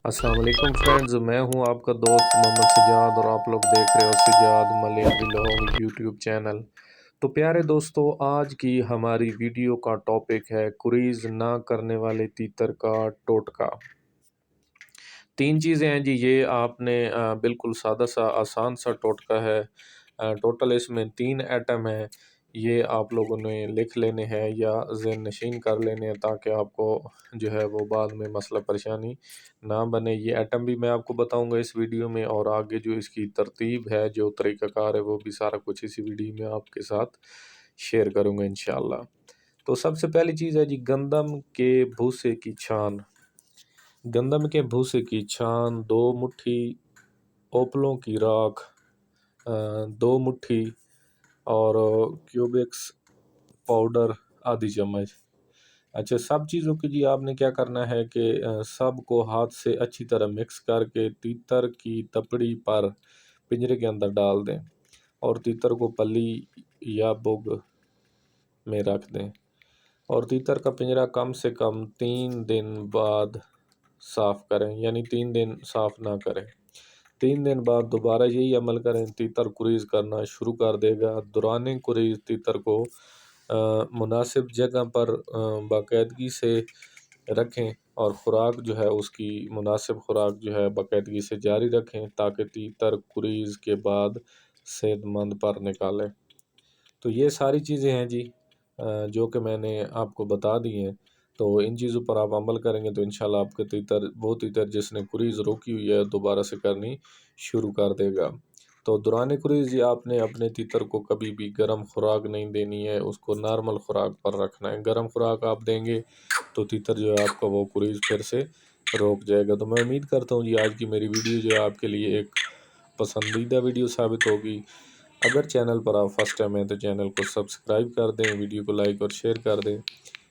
अस्सलाम वालेकुम फ्रेंड्स, मैं हूं आपका दोस्त मोहम्मद सजाद और आप लोग देख रहे हो Sajjad Malayali vlog YouTube channel. तो प्यारे दोस्तों, आज की हमारी वीडियो का टॉपिक है क्रूज़ ना करने वाले तीतर का टोटका। तीन चीज़ें हैं जी, ये आपने बिल्कुल सादा सा आसान सा टोटका है। टोटल इसमें 3 आइटम हैं। ये आप लोगों ने लिख लेने हैं या ज़हन नशीन कर लेने हैं ताकि आपको जो है वो बाद में मसला परेशानी ना बने। ये आइटम भी मैं आपको बताऊंगा इस वीडियो में, और आगे जो इसकी तरतीब है, जो तरीक़ाकार है, वो भी सारा कुछ इसी वीडियो में आपके साथ शेयर करूंगा इंशाल्लाह। तो सबसे पहली चीज़ है जी, गंदम के भूसे की छान। गंदम के भूसे की छान, 2 मुट्ठी ओपलों की राख, 2 मुट्ठी और क्यूबिक्स पाउडर आधी चम्मच। अच्छा, सब चीज़ों की जी आपने क्या करना है कि सब को हाथ से अच्छी तरह मिक्स करके तीतर की तपड़ी पर पिंजरे के अंदर डाल दें और तीतर को पल्ली या बुग में रख दें। और तीतर का पिंजरा कम से कम 3 दिन बाद साफ़ करें, यानी 3 दिन साफ़ ना करें। 3 दिन बाद दोबारा यही अमल करें, तीतर क्रूज़ करना शुरू कर देगा। दौरान क्रूज़ तीतर को मुनासिब जगह पर बाकायदगी से रखें और ख़ुराक जो है उसकी मुनासिब ख़ुराक जो है बाकायदगी से जारी रखें ताकि तीतर क्रूज़ के बाद सेहतमंद पर निकालें। तो ये सारी चीज़ें हैं जी, जो कि मैंने आपको बता दी हैं। तो इन चीज़ों पर आप अमल करेंगे तो इंशाल्लाह आपके तीतर जिसने क्रूज़ रोकी हुई है दोबारा से करनी शुरू कर देगा। तो दौरान क्रूज़ आपने अपने तीतर को कभी भी गर्म खुराक नहीं देनी है, उसको नॉर्मल खुराक पर रखना है। गर्म खुराक आप देंगे तो तीतर जो है आपका वो क्रूज़ फिर से रोक जाएगा। तो मैं उम्मीद करता हूँ जी आज की मेरी वीडियो जो है आपके लिए एक पसंदीदा वीडियो साबित होगी। अगर चैनल पर आप फर्स्ट टाइम हैं तो चैनल को सब्सक्राइब कर दें, वीडियो को लाइक और शेयर कर दें,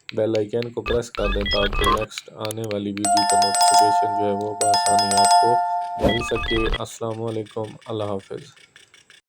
बेल आइकन को प्रेस कर दें ताकि नेक्स्ट आने वाली वीडियो का नोटिफिकेशन जो है वो बआसानी आपको मिल सके। अस्सलाम वालेकुम, अल्लाह हाफ़िज़।